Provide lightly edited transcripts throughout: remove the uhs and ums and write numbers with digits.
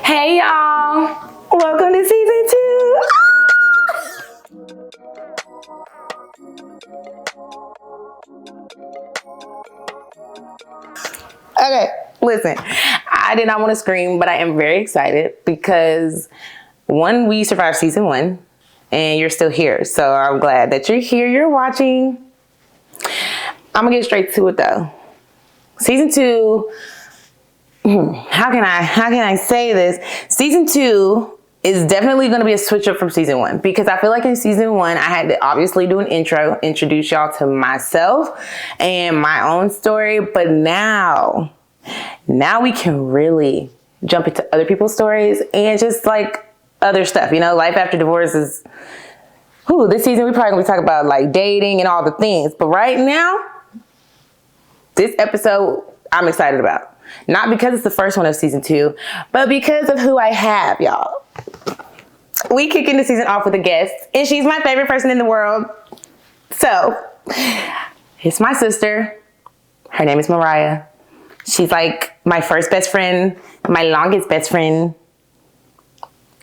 Hey y'all, welcome to season 2. Okay, listen, I did not want to scream, but I am very excited because one, we survived season 1 and you're still here. So I'm glad that you're here, you're watching. I'm gonna get straight to it though. Season 2, how can I say this? Season 2 is definitely going to be a switch up from season 1 because I feel like in season 1 I had to obviously do an intro, introduce y'all to myself and my own story, but now we can really jump into other people's stories and just like other stuff, you know, life after divorce is, this season we probably gonna be talking about like dating and all the things, but right now, this episode I'm excited about. Not because it's the first one of season 2, but because of who I have, y'all. We kicking the season off with a guest, and she's my favorite person in the world. So, it's my sister. Her name is Mariah. She's like my first best friend, my longest best friend.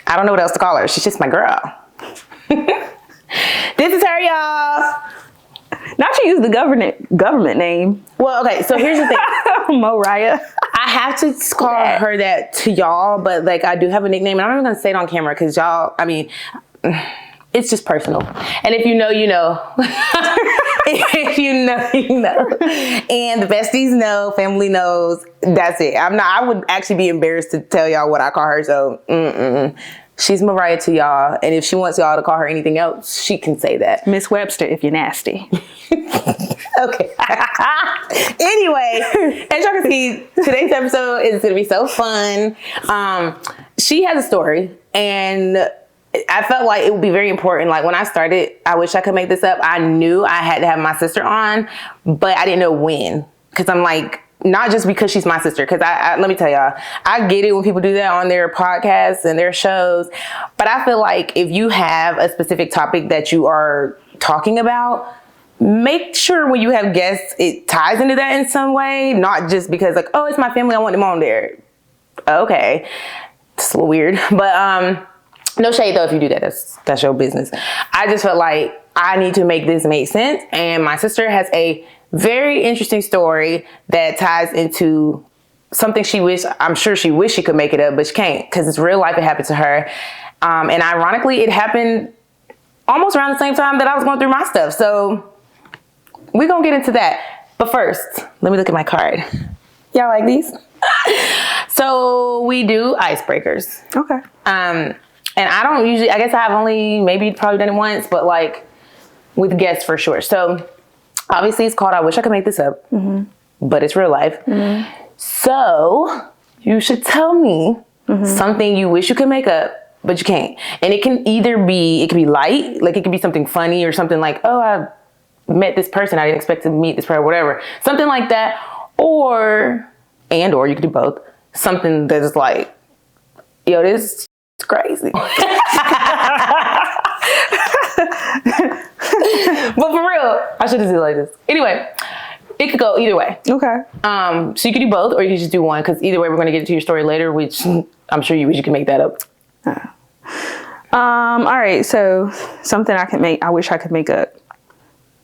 I don't know what else to call her. She's just my girl. This is her, y'all. Not you use the government name. Well, okay, so here's the thing. Moriah. I have to call her that to y'all, but like I do have a nickname and I'm not even gonna say it on camera because y'all, I mean, it's just personal. And if you know, you know. If you know, you know. And the besties know, family knows, that's it. I would actually be embarrassed to tell y'all what I call her, so she's Mariah to y'all, and if she wants y'all to call her anything else, she can say that. Miss Webster, if you're nasty. Okay. Anyway, as y'all can see, today's episode is going to be so fun. She has a story, and I felt like it would be very important. Like when I started, I wish I could make this up. I knew I had to have my sister on, but I didn't know when. Because I'm like, not just because she's my sister, because I let me tell y'all, I get it when people do that on their podcasts and their shows, but I feel like if you have a specific topic that you are talking about, make sure when you have guests, it ties into that in some way, not just because like, oh, it's my family, I want them on there. Okay, it's a little weird, but no shade though if you do that, that's your business. I just felt like I need to make this make sense, and my sister has a very interesting story that ties into something I'm sure she wished she could make it up, but she can't because it's real life. It happened to her. And ironically, it happened almost around the same time that I was going through my stuff. So we're going to get into that. But first, let me look at my card. Y'all like these? So we do icebreakers. Okay. And I don't usually, I guess I've only probably done it once, but like with guests for sure. So obviously, it's called I Wish I Could Make This Up, but it's real life. So you should tell me something you wish you could make up, but you can't. And it can be light, like it can be something funny or something like, oh, I met this person, I didn't expect to meet this person, whatever. Something like that. Or you could do both. Something that is like, yo, this is crazy. But for real, I should have did it like this. Anyway, it could go either way. Okay. So you could do both, or you could just do one, because either way, we're going to get into your story later, which I'm sure you wish you could make that up. All right. So something I wish I could make up,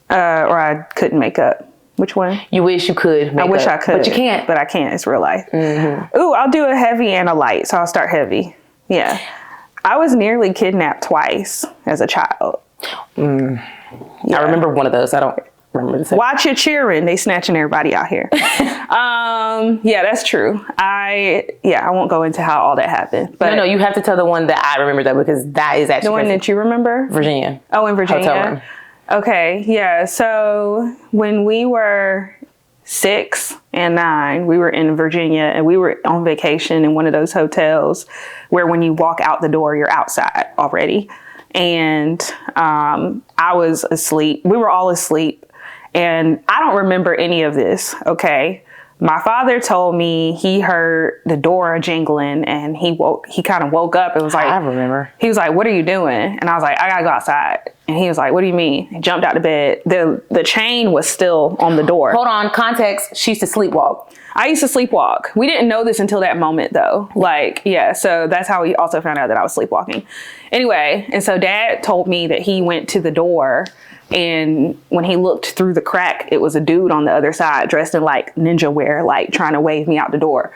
or I couldn't make up. Which one? You wish you could make I wish up, I could. but you can't. But I can't. It's real life. Ooh, I'll do a heavy and a light. So I'll start heavy. Yeah. I was nearly kidnapped twice as a child. Yeah. I remember one of those. I don't remember the second. Watch your cheering. They snatching everybody out here. Yeah, that's true. I won't go into how all that happened. But No, you have to tell the one that I remember though, because that is actually the one that you remember? Virginia. Oh, in Virginia. Hotel room. Okay, yeah. So when we were 6 and 9, we were in Virginia and we were on vacation in one of those hotels where when you walk out the door, you're outside already. And I was asleep. We were all asleep. And I don't remember any of this, okay? My father told me he heard the door jingling and he kind of woke up and was like, I remember. He was like, what are you doing? And I was like, I gotta go outside. And he was like, what do you mean? He jumped out of bed. The chain was still on the door. Hold on, context, she used to sleepwalk. I used to sleepwalk. We didn't know this until that moment though. Like, yeah, so that's how we also found out that I was sleepwalking. Anyway, and so Dad told me that he went to the door, and when he looked through the crack, it was a dude on the other side dressed in like ninja wear, like trying to wave me out the door.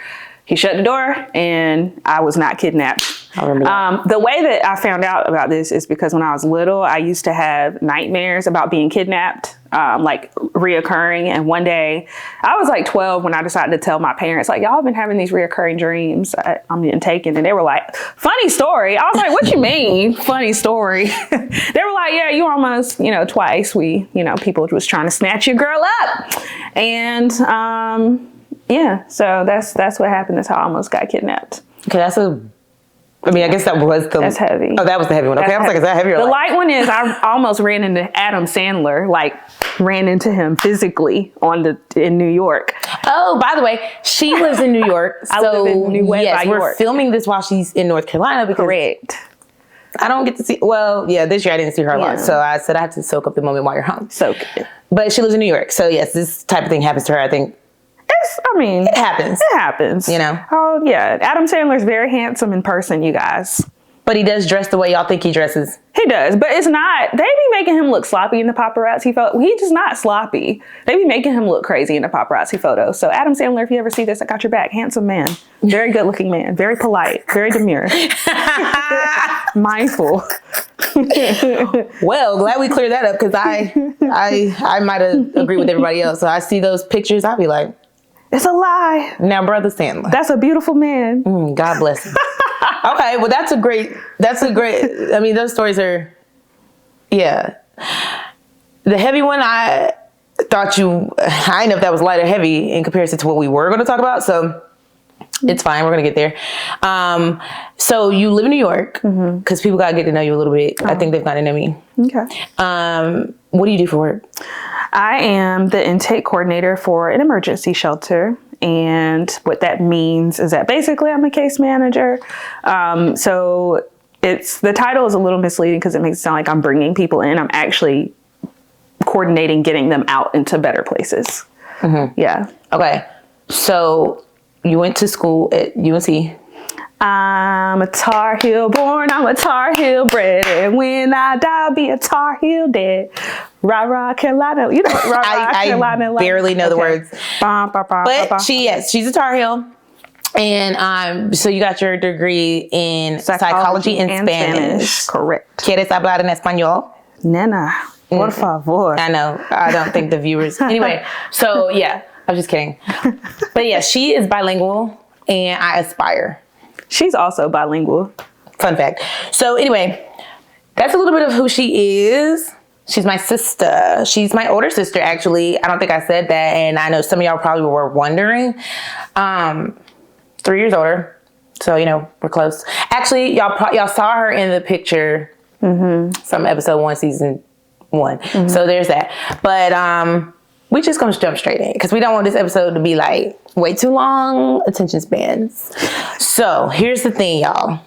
He shut the door and I was not kidnapped. I remember that. The way that I found out about this is because when I was little, I used to have nightmares about being kidnapped, like reoccurring. And one day I was like 12 when I decided to tell my parents, like, y'all have been having these reoccurring dreams. I'm getting taken. And they were like, funny story. I was like, what you mean? Funny story. They were like, yeah, you almost, twice people was trying to snatch your girl up. And, yeah, so that's what happened. That's how I almost got kidnapped. Okay, I guess that was That's heavy. Oh, that was the heavy one. Okay, I was like, is that heavy or The light? light one is I almost ran into Adam Sandler, like ran into him physically in New York. Oh, by the way, she lives in New York. I live in New York. Yes, we're filming this while she's in North Carolina because Correct. I don't get to see. Well, yeah, this year I didn't see her a lot, Yeah. so I said I have to soak up the moment while you're home. So good. But she lives in New York, so yes, this type of thing happens to her. I think it happens. It happens. Oh yeah, Adam Sandler's very handsome in person, you guys. But he does dress the way y'all think he dresses. He does, but it's not. They be making him look sloppy in the paparazzi photo. He's just not sloppy. They be making him look crazy in the paparazzi photos. So Adam Sandler, if you ever see this, I got your back. Handsome man, very good looking man, very polite, very demure, mindful. Well, glad we cleared that up because I might have agreed with everybody else. So I see those pictures, I'll be like, it's a lie. now, Brother Sandler. That's a beautiful man. God bless him. Okay, well, that's a great, I mean, those stories are, yeah. The heavy one, I didn't know if that was light or heavy in comparison to what we were going to talk about. So it's fine. We're going to get there. So you live in New York because people got to get to know you a little bit. I think they've gotten to know me. Okay. What do you do for work? I am the intake coordinator for an emergency shelter. And what that means is that basically I'm a case manager. So the title is a little misleading because it makes it sound like I'm bringing people in. I'm actually coordinating getting them out into better places. Yeah. Okay. So you went to school at UNC. I'm a Tar Heel born, I'm a Tar Heel bred, and when I die, I'll be a Tar Heel dead. Rah, rah, Carolina. You know, rah, rah, Carolina. I barely know the words. But she's a Tar Heel. And so you got your degree in psychology and Spanish. Correct. ¿Quieres hablar en español? Nena, por favor. I know. I don't think the viewers. Anyway, so yeah, I'm just kidding. But yeah, she is bilingual and I aspire. She's also bilingual. Fun fact. So anyway, that's a little bit of who she is. She's my sister. She's my older sister, actually. I don't think I said that. And I know some of y'all probably were wondering. 3 years older. So, we're close. Actually, y'all saw her in the picture from episode 1, season 1. So there's that. But we just gonna jump straight in because we don't want this episode to be like way too long attention spans. So here's the thing, y'all.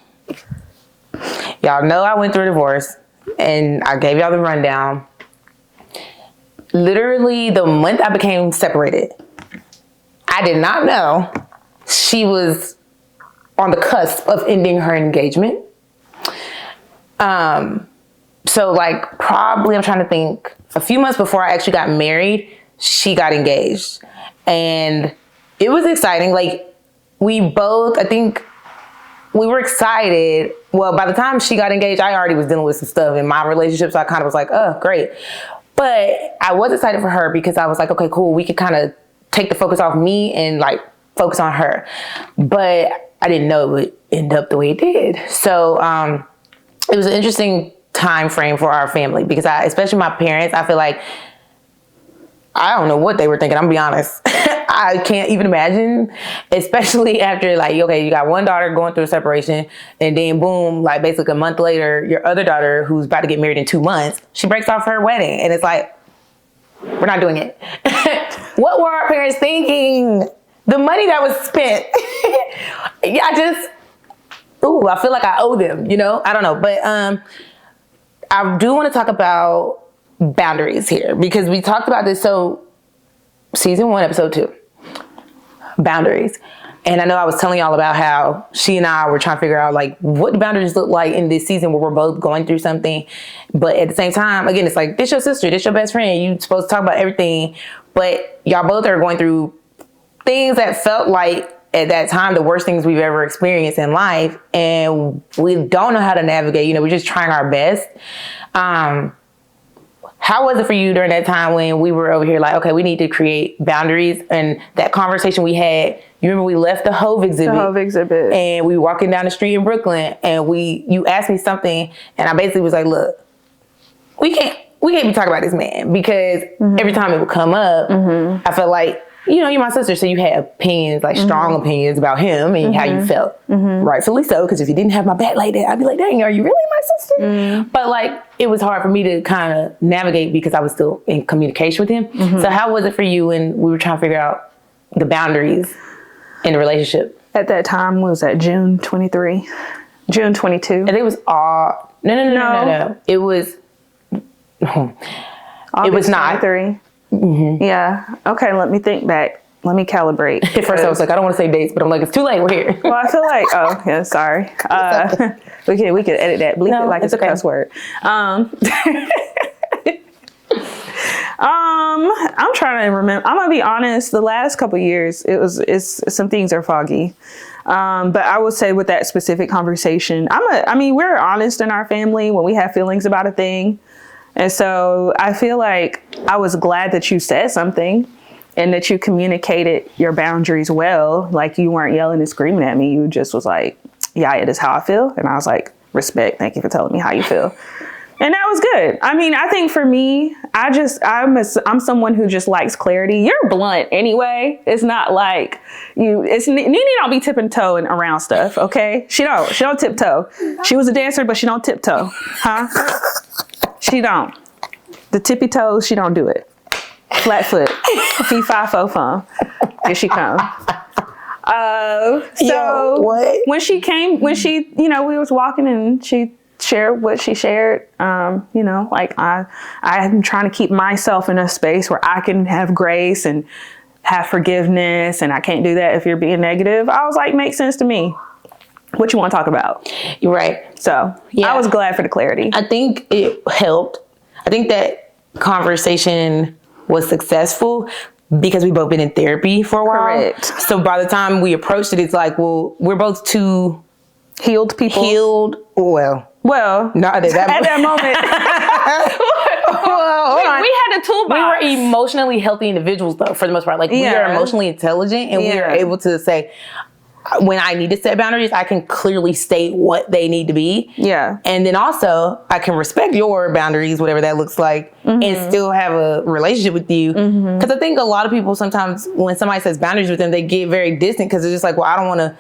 Y'all know I went through a divorce and I gave y'all the rundown. Literally the month I became separated, I did not know she was on the cusp of ending her engagement. So like probably, I'm trying to think, a few months before I actually got married, she got engaged. And it was exciting. Like we both, I think we were excited. Well, by the time she got engaged, I already was dealing with some stuff in my relationship. So I kind of was like, oh, great. But I was excited for her because I was like, okay, cool. We could kind of take the focus off me and like focus on her. But I didn't know it would end up the way it did. So it was an interesting time frame for our family because especially my parents, I feel like, I don't know what they were thinking. I'm gonna be honest. I can't even imagine, especially after like, okay, you got one daughter going through a separation and then boom, like basically a month later, your other daughter who's about to get married in 2 months, she breaks off her wedding and it's like, we're not doing it. What were our parents thinking? the money that was spent, I feel like I owe them, you know? I don't know. But I do want to talk about boundaries here because we talked about this. So season 1, episode 2, boundaries. And I know I was telling y'all about how she and I were trying to figure out like what the boundaries look like in this season where we're both going through something. But at the same time, again, it's like, this your sister, this your best friend. You're supposed to talk about everything. But y'all both are going through things that felt like at that time the worst things we've ever experienced in life. And we don't know how to navigate. You know, we're just trying our best. How was it for you during that time when we were over here like, okay, we need to create boundaries? And that conversation we had, you remember we left the Hove exhibit. The Hove exhibit. And we were walking down the street in Brooklyn and you asked me something and I basically was like, look, we can't be talking about this man because every time it would come up, I felt like, you know, you're my sister, so you had opinions, like strong opinions about him and how you felt. Rightfully so, because if you didn't have my back like that, I'd be like, dang, are you really my sister? But like, it was hard for me to kind of navigate because I was still in communication with him. So how was it for you when we were trying to figure out the boundaries in the relationship? At that time, what was that, June 23? June 22? And it was all, no. It was, it was not. 23. Yeah. Okay, let me think back. Let me calibrate. At first I was like, I don't want to say dates, but I'm like, it's too late. We're here. Well, I feel like, oh, yeah, sorry. We could edit that. Bleep it like it's a cuss word. I'm trying to remember. I'm gonna be honest. The last couple of years, some things are foggy. But I would say with that specific conversation, we're honest in our family when we have feelings about a thing. And so I feel like I was glad that you said something and that you communicated your boundaries well. Like you weren't yelling and screaming at me. You just was like, yeah, it is how I feel. And I was like, respect. Thank you for telling me how you feel. And that was good. I mean, I think for me, I'm someone who just likes clarity. You're blunt anyway. It's not like Nene don't be tipping-toeing around stuff, okay? She don't tiptoe. She was a dancer, but she don't tiptoe, huh? She don't. The tippy toes, she don't do it. Flat foot. Fee, fi, fo, fum. Here she comes. When she, we was walking and she shared what she shared, like I'm trying to keep myself in a space where I can have grace and have forgiveness, and I can't do that if you're being negative. I was like, makes sense to me. What you want to talk about? You're right. So yeah. I was glad for the clarity. I think it helped. I think that conversation was successful because we both been in therapy for a while. Correct. So by the time we approached it, it's like, well, we're both two healed people. Well, not at that at that moment. We had a toolbox. We were emotionally healthy individuals, though, for the most part. Like, we are emotionally intelligent, and we are able to say, when I need to set boundaries, I can clearly state what they need to be. Yeah. And then also, I can respect your boundaries, whatever that looks like, and still have a relationship with you. Because I think a lot of people sometimes, when somebody says boundaries with them, they get very distant because it's just like, well, I don't want to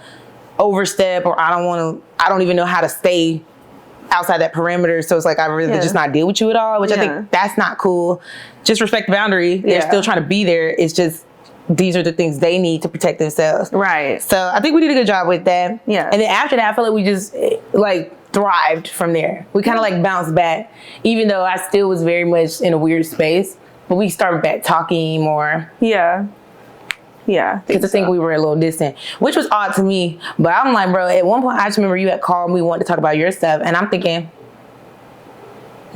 overstep, or I don't even know how to stay outside that perimeter. So it's like, I'd rather just not deal with you at all, which I think that's not cool. Just respect the boundary. They're still trying to be there. It's just, these are the things they need to protect themselves. Right. So I think we did a good job with that. Yeah. And then after that, I feel like we just thrived from there. We kind of bounced back, even though I still was very much in a weird space, but we started back talking more. Yeah. Yeah. Because I think we were a little distant, which was odd to me. But I'm like, bro, at one point I just remember you had called me, wanted to talk about your stuff. And I'm thinking,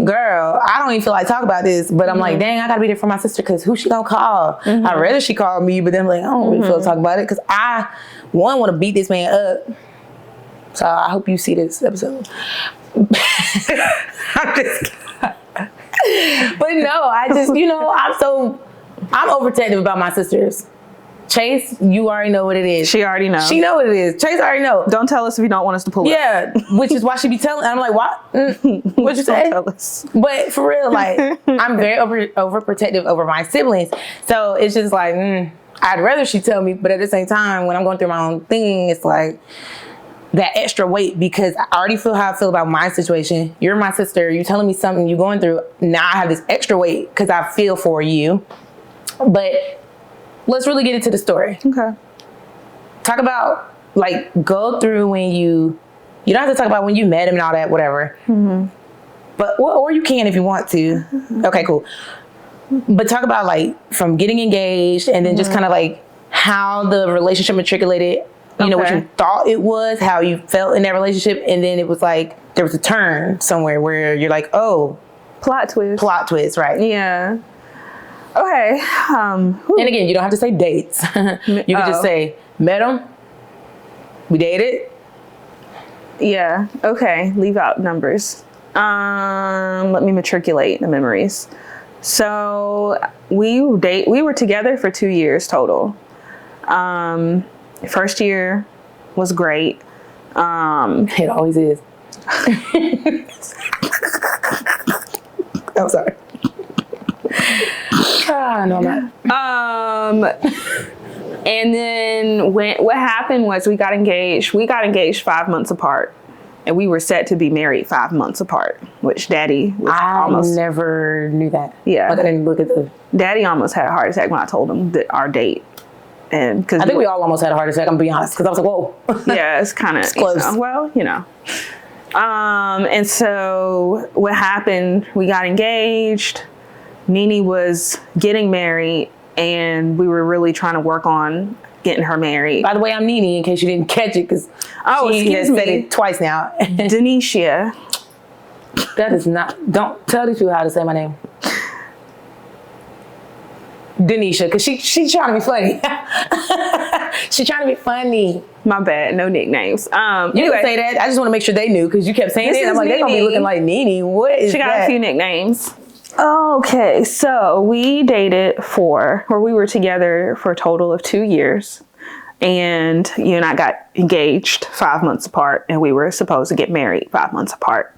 girl, I don't even feel like talking about this. But I'm like, dang, I got to be there for my sister because who she going to call? I'd rather she called me. But then I'm like, I don't really feel like talking about it because I, want to beat this man up. So I hope you see this episode. I'm just But no, I just, I'm overprotective about my sisters. Chase, you already know what it is. She already knows. She know what it is. Chase already know. Don't tell us if you don't want us to pull it. Yeah, which is why she be telling. I'm like, what? What'd you say? Don't tell us. But for real, I'm very overprotective over my siblings. So it's just like, I'd rather she tell me. But at the same time, when I'm going through my own thing, it's like that extra weight because I already feel how I feel about my situation. You're my sister. You're telling me something you're going through. Now I have this extra weight because I feel for you. But let's really get into the story. Okay. talk about, like, go through when you don't have to talk about when you met him and all that, whatever. Mm-hmm. But, or you can if you want to. Mm-hmm. Okay, cool. But talk about, like, from getting engaged and then just kind of, like, how the relationship matriculated, you know, what you thought it was, how you felt in that relationship. And then it was like, there was a turn somewhere where you're like, oh. Plot twist, right. Yeah. Okay. And again, you don't have to say dates. You can just say, met him, we dated. Yeah. Okay. Leave out numbers. Let me matriculate the memories. So we were together for 2 years total. First year was great. It always is. I'm sorry. No, I'm not. And then what happened was we got engaged. We got engaged 5 months apart. And we were set to be married 5 months apart, which Daddy was almost... I never knew that. Yeah. Like, I didn't look at the... Daddy almost had a heart attack when I told him that our date. And cause I think we all almost had a heart attack, I'm gonna be honest, because I was like, whoa. Yeah, it's kind of close. And so what happened, we got engaged. Nene was getting married, and we were really trying to work on getting her married. By the way, I'm Nene, in case you didn't catch it, because she has said it twice now. Doneshia. That is not, don't tell these people how to say my name. Doneshia, because she's trying to be funny. She's trying to be funny. My bad, no nicknames. You didn't say that. I just want to make sure they knew, because you kept saying it. I'm like, they're going to be looking like Nene. What is that? She got a few nicknames. Okay, so we we were together for a total of 2 years. And you and I got engaged 5 months apart, and we were supposed to get married 5 months apart.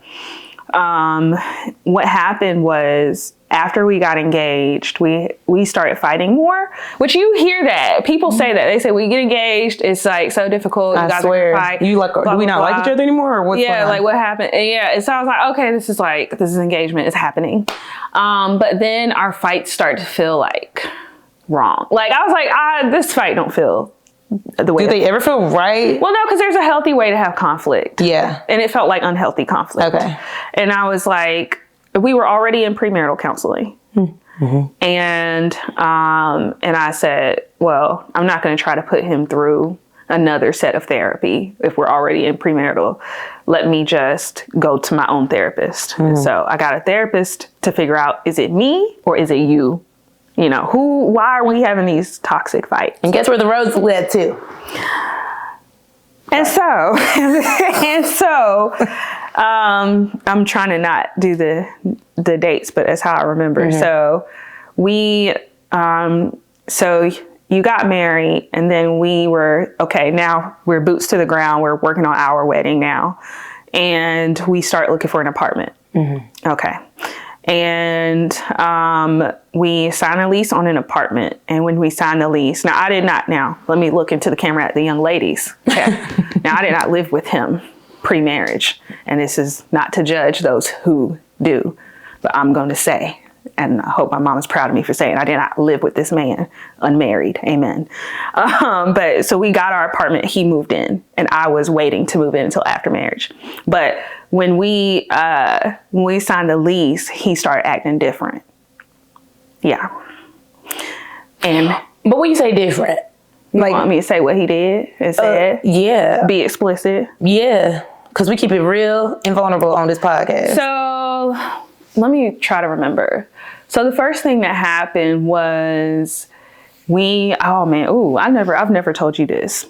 What happened was, after we got engaged, we started fighting more, which you hear that. People say that. They say, when you get engaged, it's like so difficult. I swear. Fight. You like, do we not like each other anymore, or what's going on? Like what happened? And yeah, so I was like, okay, this is engagement is happening. But then our fights start to feel like wrong. Like I was like, this fight don't feel the way. Do they ever feel right? Well, no, because there's a healthy way to have conflict. Yeah. And it felt like unhealthy conflict. Okay. And I was like, we were already in premarital counseling. Mm-hmm. And I said, well, I'm not going to try to put him through another set of therapy if we're already in premarital. Let me just go to my own therapist. Mm-hmm. So I got a therapist to figure out, is it me or is it you? You know, why are we having these toxic fights? And guess where the roads led to? And so, I'm trying to not do the dates, but that's how I remember. Mm-hmm. So so you got married, and then we were, okay, now we're boots to the ground. We're working on our wedding now. And we start looking for an apartment. Mm-hmm. Okay. And we signed a lease on an apartment. And when we signed the lease, let me look into the camera at the young ladies. Okay. Now, I did not live with him pre-marriage. And this is not to judge those who do. But I'm going to say, and I hope my mom is proud of me for saying, I did not live with this man unmarried. Amen. But so we got our apartment. He moved in, and I was waiting to move in until after marriage. But when we signed the lease, he started acting different. Yeah. But when you say different, you want me to say what he did and said? Yeah. Be explicit? Yeah. Because we keep it real and vulnerable on this podcast. So let me try to remember. So the first thing that happened was I've never told you this.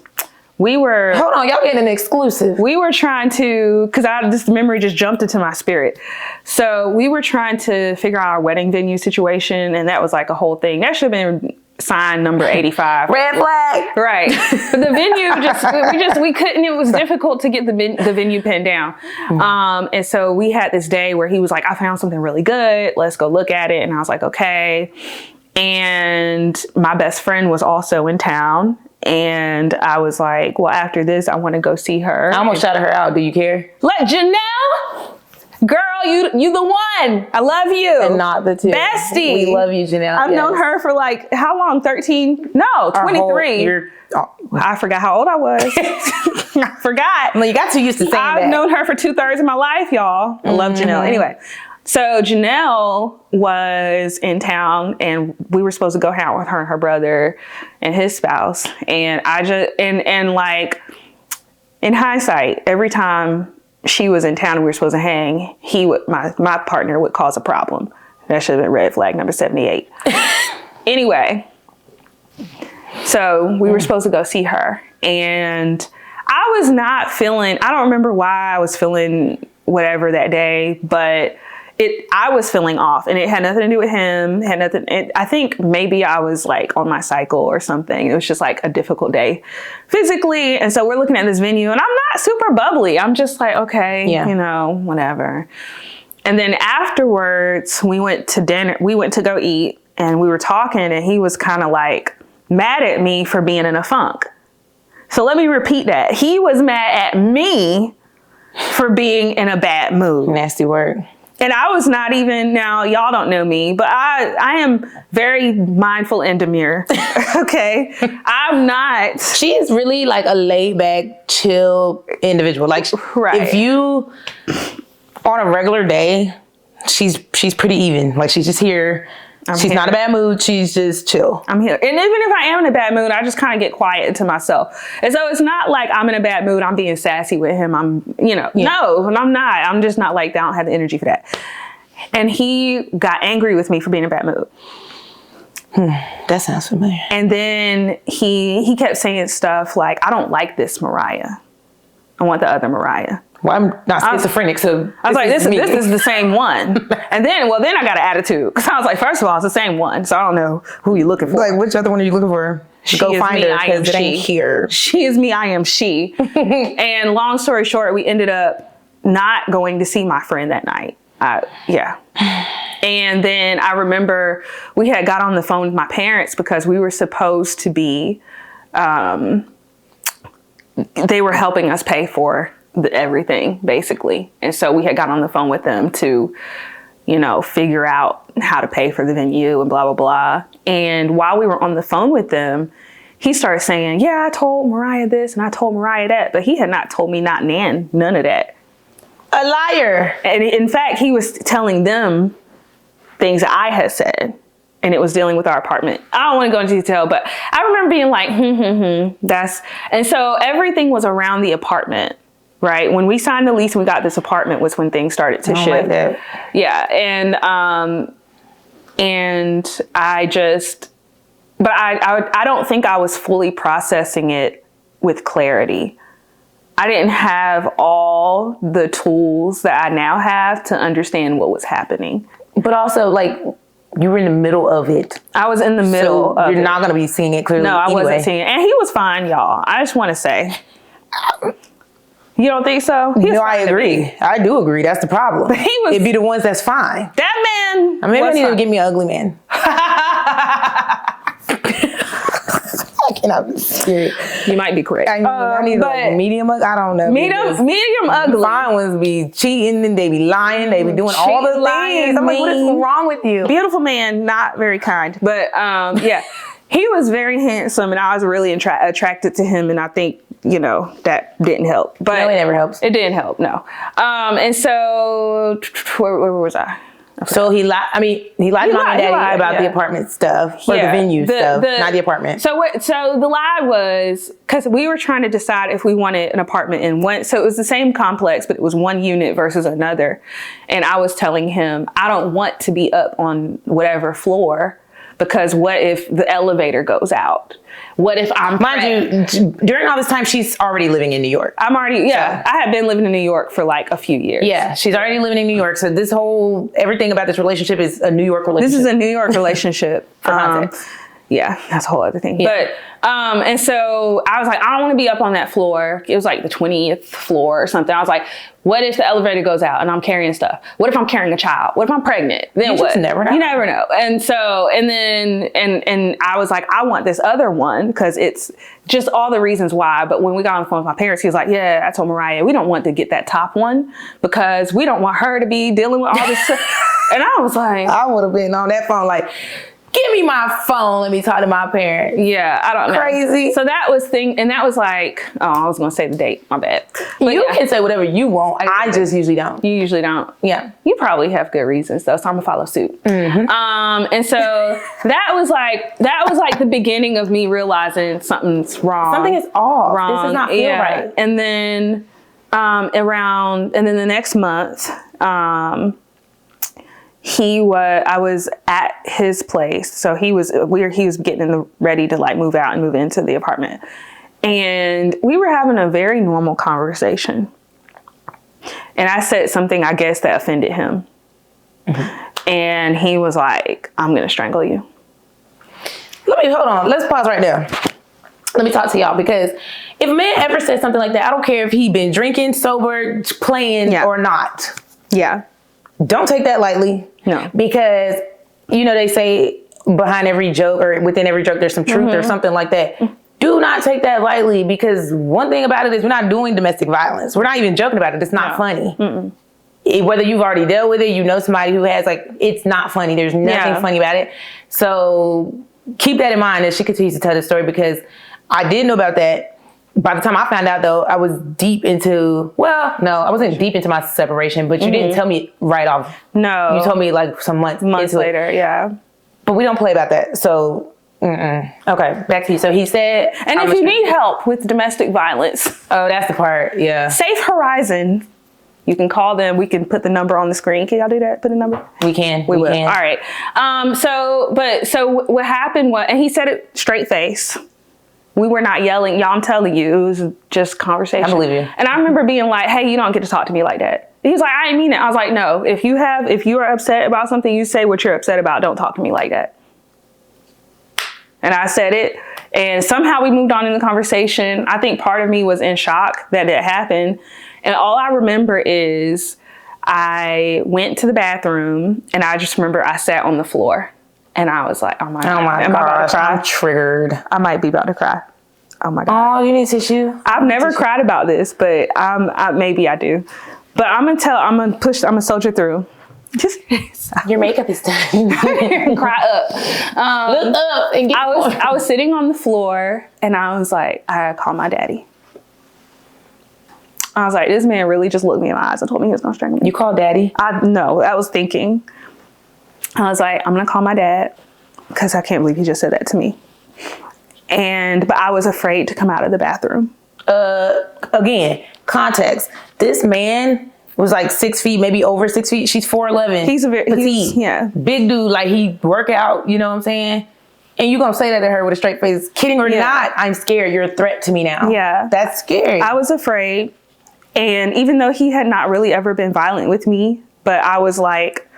Hold on, y'all getting an exclusive. We were trying to, because this memory just jumped into my spirit. So we were trying to figure out our wedding venue situation, and that was like a whole thing. That should have been sign number 85. Red flag. Right. But the venue we couldn't, it was difficult to get the venue pinned down. Mm-hmm. And so we had this day where he was like, I found something really good. Let's go look at it. And I was like, okay. And my best friend was also in town. And I was like, well, after this, I want to go see her. I almost shouted her out. Do you care? Let Janelle Girl, you the one. I love you. And not the two. Bestie. We love you, Janelle. I've known her for like, how long? 13? No, 23. I forgot how old I was. I forgot. Well, you got too used to saying that. I've known her for 2/3 of my life, y'all. I love Janelle. Anyway, so Janelle was in town and we were supposed to go hang out with her and her brother and his spouse. And I just, and like, in hindsight, every time she was in town and we were supposed to hang, my partner would cause a problem. That should have been red flag number 78. Anyway, so we were supposed to go see her. And I was not feeling, I don't remember why I was feeling whatever that day, but I was feeling off, and it had nothing to do with him. I think maybe I was like on my cycle or something. It was just like a difficult day physically. And so we're looking at this venue and I'm not super bubbly. I'm just like, okay, whatever. And then afterwards we went to dinner, we went to go eat, and we were talking, and he was kind of like mad at me for being in a funk. So let me repeat that. He was mad at me for being in a bad mood. Nasty word. And I was not even, now y'all don't know me, but I am very mindful and demure. Okay. I'm not. She is really like a laid back, chill individual. Like if you, on a regular day, she's pretty even. Like she's just here. She's not in a bad mood. She's just chill. I'm here. And even if I am in a bad mood, I just kind of get quiet to myself. And so it's not like I'm in a bad mood, I'm being sassy with him. No, I'm not. I'm just not like that. I don't have the energy for that. And he got angry with me for being in a bad mood. That sounds familiar. And then he kept saying stuff like, I don't like this Mariah. I want the other Mariah. Well, I'm not schizophrenic, so I was like, this is the same one. And then I got an attitude. Because I was like, first of all, it's the same one. So I don't know who you're looking for. Like, which other one are you looking for? Go find her, because it ain't here. She is me, I am she. And long story short, we ended up not going to see my friend that night. And then I remember we had got on the phone with my parents because we were supposed to be, they were helping us pay for everything basically. And so we had got on the phone with them to, figure out how to pay for the venue and blah, blah, blah. And while we were on the phone with them, he started saying, yeah, I told Mariah this and I told Mariah that, but he had not told me none of that. A liar. And in fact, he was telling them things that I had said, and it was dealing with our apartment. I don't want to go into detail, but I remember being like, and so everything was around the apartment. Right. When we signed the lease and we got this apartment was when things started to shift. Like yeah. And I don't think I was fully processing it with clarity. I didn't have all the tools that I now have to understand what was happening. But also, like, you were in the middle of it. I was in the middle of it. You're not going to be seeing it clearly. No, I wasn't seeing it. And he was fine, y'all. I just want to say. You don't think so? No, I agree. I do agree. That's the problem. But it'd be the ones that's fine. That man. I mean, maybe I need to give me an ugly man. I cannot be serious. You might be correct. I need a medium ugly. I don't know. Medium ugly. Fine ones be cheating and they be lying. They be doing all the things. I'm like, what is wrong with you? Beautiful man, not very kind. But yeah, he was very handsome and I was really attracted to him. And I think, that didn't help. But no, it never helps. It didn't help, no. And so, where was I? So he lied to mom and daddy about the apartment stuff, or the venue stuff, not the apartment. So the lie was, because we were trying to decide if we wanted an apartment in one, so it was the same complex, but it was one unit versus another. And I was telling him, I don't want to be up on whatever floor, because what if the elevator goes out? What if I'm... Mind you, during all this time, she's already living in New York. I had been living in New York for like a few years. Yeah, she's already living in New York. So everything about this relationship is a New York relationship. This is a New York relationship. For context. Yeah, that's a whole other thing. Yeah. But, and so I was like, I don't want to be up on that floor. It was like the 20th floor or something. I was like, what if the elevator goes out and I'm carrying stuff? What if I'm carrying a child? What if I'm pregnant? Then you what? Just never know. You never know. And so, and then, and I was like, I want this other one because it's just all the reasons why. But when we got on the phone with my parents, he was like, yeah, I told Mariah, we don't want to get that top one because we don't want her to be dealing with all this stuff. And I was like, I would have been on that phone like, give me my phone. Let me talk to my parents. yeah, I don't know. Crazy. So that was and that was like, oh, I was going to say the date. My bad. But you can say whatever you want. I just usually don't. You usually don't. Yeah. You probably have good reasons though, so I'm gonna follow suit. And so that was like the beginning of me realizing something's wrong. Something is off. Wrong. This does not feel right. And then the next month, I was at his place. So he was getting ready to like move out and move into the apartment. And we were having a very normal conversation. And I said something, I guess, that offended him. And he was like, I'm going to strangle you. Hold on. Let's pause right there. Let me talk to y'all, because if a man ever says something like that, I don't care if he been drinking, sober, playing or not. Yeah. Don't take that lightly. No. Because, they say behind every joke or within every joke, there's some truth or something like that. Do not take that lightly, because one thing about it is we're not doing domestic violence. We're not even joking about it. It's not funny. Whether you've already dealt with it, somebody who has, it's not funny. There's nothing funny about it. So keep that in mind as she continues to tell this story, because I did know about that. By the time I found out, though, I was deep into, I wasn't deep into my separation, but you didn't tell me right off. No. You told me some months later, yeah. But we don't play about that. So, okay, back to you. So he said... And if you need help with domestic violence... Oh, that's the part, yeah. Safe Horizon. You can call them. We can put the number on the screen. Can y'all do that? Put the number? We can. We will. All right. So what happened was... And he said it straight face. We were not yelling. Y'all, I'm telling you, it was just conversation. I believe you. And I remember being like, hey, you don't get to talk to me like that. He was like, I didn't mean it. I was like, no, if you are upset about something, you say what you're upset about. Don't talk to me like that. And I said it. And somehow we moved on in the conversation. I think part of me was in shock that it happened. And all I remember is I went to the bathroom and I just remember I sat on the floor. And I was like, oh my God. Am I about to cry? I'm triggered. I might be about to cry. Oh my God. Oh, you need tissue? I've never cried about this, but maybe I do. But I'm gonna soldier through. Just your makeup is done. Cry up. Look up and get I was sitting on the floor and I was like, I called my daddy. I was like, this man really just looked me in my eyes and told me he was gonna strangle me. You called daddy? No, I was thinking. I was like, I'm gonna call my dad because I can't believe he just said that to me. But I was afraid to come out of the bathroom. Again, context. This man was like 6 feet, maybe over 6 feet. She's 4'11". He's petite. Big dude, like he work out, you know what I'm saying? And you gonna say that to her with a straight face, kidding or not, I'm scared. You're a threat to me now. Yeah. That's scary. I was afraid. And even though he had not really ever been violent with me, but I was like,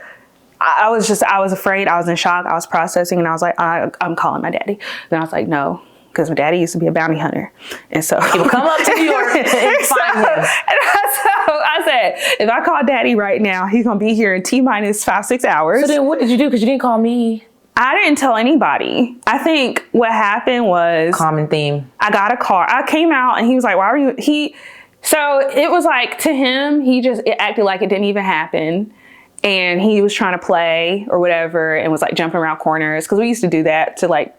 I was afraid. I was in shock. I was processing, and I was like, I'm calling my daddy. Then I was like, no, because my daddy used to be a bounty hunter. And so he would come up to New York and find him. So I said, if I call daddy right now, he's going to be here in T-minus 5-6 hours. So then what did you do? Because you didn't call me. I didn't tell anybody. I think what happened was... Common theme. I got a car. I came out, and he was like, why are you... So it was like, to him, it acted like it didn't even happen. And he was trying to play or whatever and was like jumping around corners. Because we used to do that to like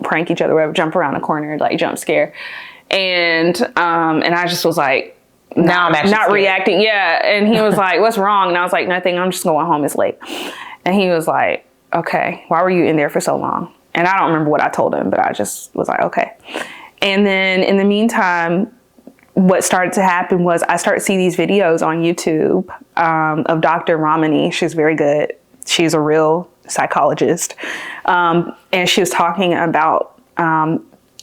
prank each other, whatever, jump around a corner, like jump scare. And I just was like, now I'm actually not scared. reacting. Yeah. And he was like, what's wrong? And I was like, nothing. I'm just going home. It's late. And he was like, okay, why were you in there for so long? And I don't remember what I told him, but I just was like, okay. And then in the meantime, what started to happen was I started to see these videos on YouTube of Dr. Ramani. She's very good. She's a real psychologist. And she was talking about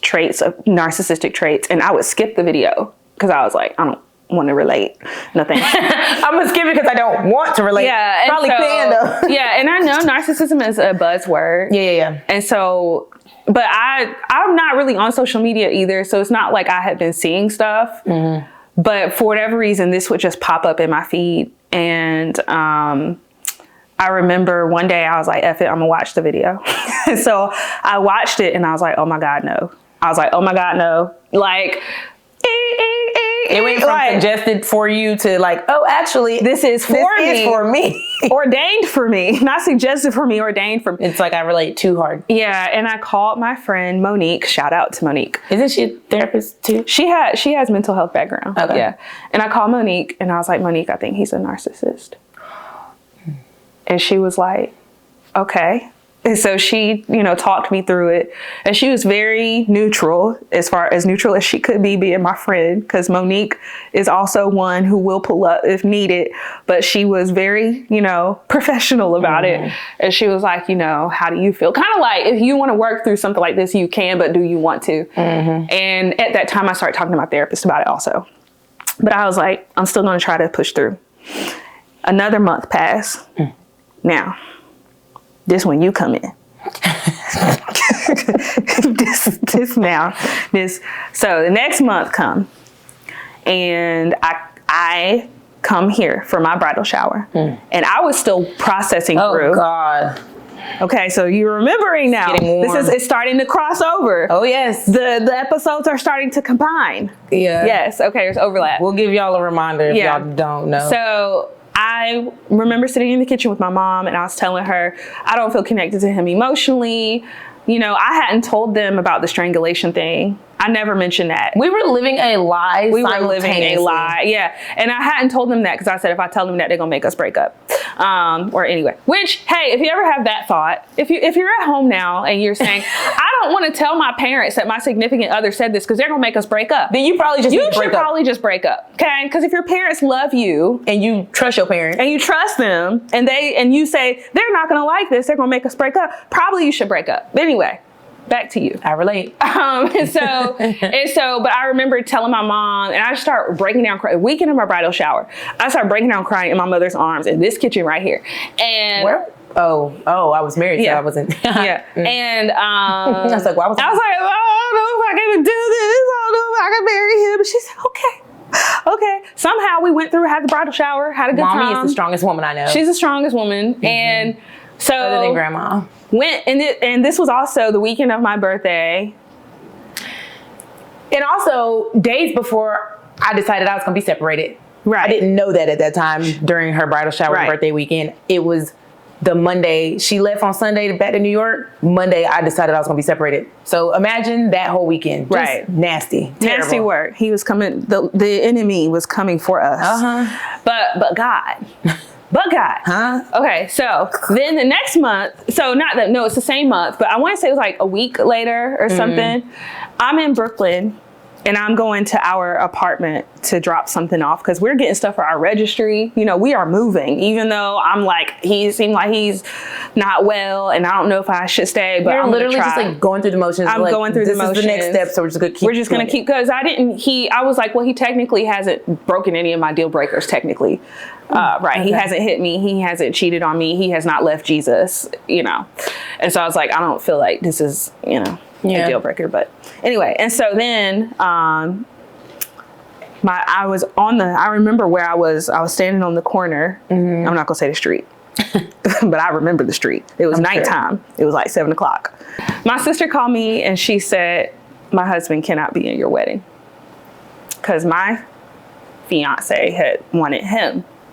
traits of narcissistic traits. And I would skip the video because I was like, I don't want to relate. Nothing. I'm going to skip it because I don't want to relate. Yeah. Probably can though. Yeah. And I know narcissism is a buzzword. Yeah. And so but I'm not really on social media either. So it's not like I had been seeing stuff, but for whatever reason, this would just pop up in my feed. And, I remember one day I was like, F it, I'm gonna watch the video. So I watched it and I was like, oh my God, no. I was like, oh my God, no. Like, it went from suggested for you to like, oh, actually, this is for me. Ordained for me. Not suggested for me, ordained for me. It's like I relate too hard. Yeah, and I called my friend Monique. Shout out to Monique. Isn't she a therapist too? She has mental health background. Okay. Yeah. And I called Monique and I was like, Monique, I think he's a narcissist. And she was like, okay. And so she, talked me through it. And she was very neutral, as far as neutral as she could be, being my friend. Because Monique is also one who will pull up if needed. But she was very, professional about it. And she was like, how do you feel? Kind of like, if you want to work through something like this, you can, but do you want to? And at that time, I started talking to my therapist about it also. But I was like, I'm still going to try to push through. Another month passed. Now, this when you come in. So the next month come, and I come here for my bridal shower, and I was still processing through. Oh God. Okay, so you're remembering now. It's starting to cross over. Oh yes. The episodes are starting to combine. Yeah. Yes. Okay, there's overlap. We'll give y'all a reminder if y'all don't know. So I remember sitting in the kitchen with my mom and I was telling her, I don't feel connected to him emotionally. I hadn't told them about the strangulation thing. I never mentioned that. We were living a lie. We were living a lie. Yeah. And I hadn't told them that because I said, if I tell them that, they're going to make us break up. Or anyway, which, hey, if you ever have that thought, if you're at home now and you're saying, I don't want to tell my parents that my significant other said this because they're going to make us break up. Then you probably just break up. Okay. Because if your parents love you and you trust your parents and you trust them and you say, they're not going to like this, they're going to make us break up, probably you should break up. But anyway, back to you. I relate. But I remember telling my mom, and I just start breaking down crying. Weekend of my bridal shower, I started breaking down crying in my mother's arms in this kitchen right here. And where? Oh, I was married, so I wasn't. Yeah. And I was like, I don't know if I can even do this. I don't know if I can marry him. But she said, okay. Somehow we went through, had the bridal shower, had a good time. Mommy is the strongest woman I know. She's the strongest woman. And so other than grandma. And this was also the weekend of my birthday. And also days before I decided I was going to be separated. Right. I didn't know that at that time during her bridal shower and birthday weekend. It was the Monday. She left on Sunday back to New York. Monday, I decided I was going to be separated. So imagine that whole weekend. Just nasty. Terrible. Nasty work. He was coming. The enemy was coming for us. But God. But God. Okay, so then the next month, it's the same month, but I want to say it was like a week later or something. I'm in Brooklyn and I'm going to our apartment to drop something off because we're getting stuff for our registry. We are moving, even though I'm like, he seemed like he's not well and I don't know if I should stay, but I'm literally just like going through the motions. I'm going through the motions. This is the next step, so we're just going to keep. Because I was like, well, he technically hasn't broken any of my deal breakers technically. Right. Okay. He hasn't hit me. He hasn't cheated on me. He has not left Jesus, And so I was like, I don't feel like this is, a deal breaker. But anyway, and so then I remember where I was standing on the corner. I'm not gonna say the street, but I remember the street. It was nighttime. It was like 7:00. My sister called me and she said, my husband cannot be in your wedding because my fiance had wanted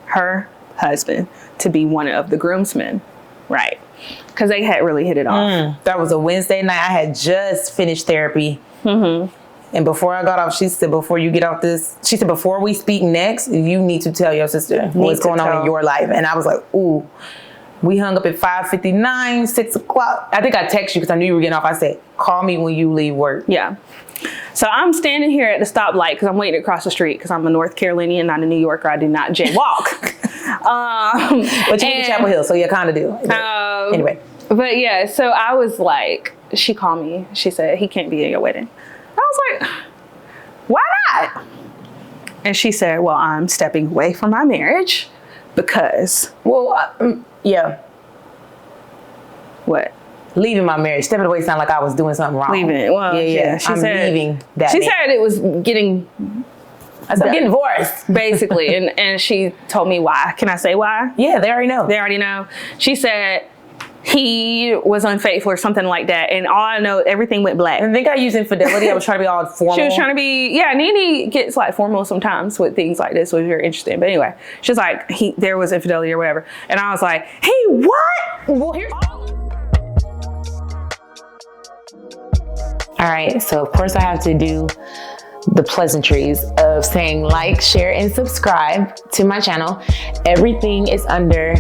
her husband, to be one of the groomsmen. Right. Because they had really hit it off. That was a Wednesday night. I had just finished therapy. And before I got off, she said, before you get off this, she said, before we speak next, you need to tell your sister what's going on in your life. And I was like, ooh. We hung up at 5:59, 6 o'clock. I think I texted you because I knew you were getting off. I said, call me when you leave work. Yeah. So I'm standing here at the stoplight because I'm waiting to cross the street because I'm a North Carolinian, not a New Yorker. I do not jaywalk. But you live in Chapel Hill, so you kind of do. Anyway. But yeah, so I was like, she called me. She said, he can't be at your wedding. I was like, why not? And she said, well, I'm stepping away from my marriage because. Well, yeah. What? leaving my marriage. Stepping away sounded like I was doing something wrong. Leaving it. Well, yeah. I'm leaving that. She man. said it was getting. I'm getting divorced. Basically. and she told me why. Can I say why? Yeah, they already know. They already know. She said he was unfaithful or something like that. And all I know, everything went black. I think I used infidelity. I was trying to be all formal. She was trying to be, Nene gets like formal sometimes with things like this, which is very interesting. But anyway, she's like, there was infidelity or whatever. And I was like, hey, what? Well, here's all right. So of course I have to do the pleasantries of saying like, share, and subscribe to my channel. Everything is under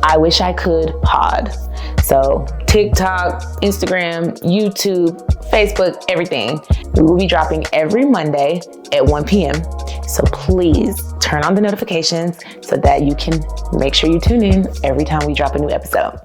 I Wish I Could Pod. So TikTok, Instagram, YouTube, Facebook, everything. We will be dropping every Monday at 1 p.m. So please turn on the notifications so that you can make sure you tune in every time we drop a new episode.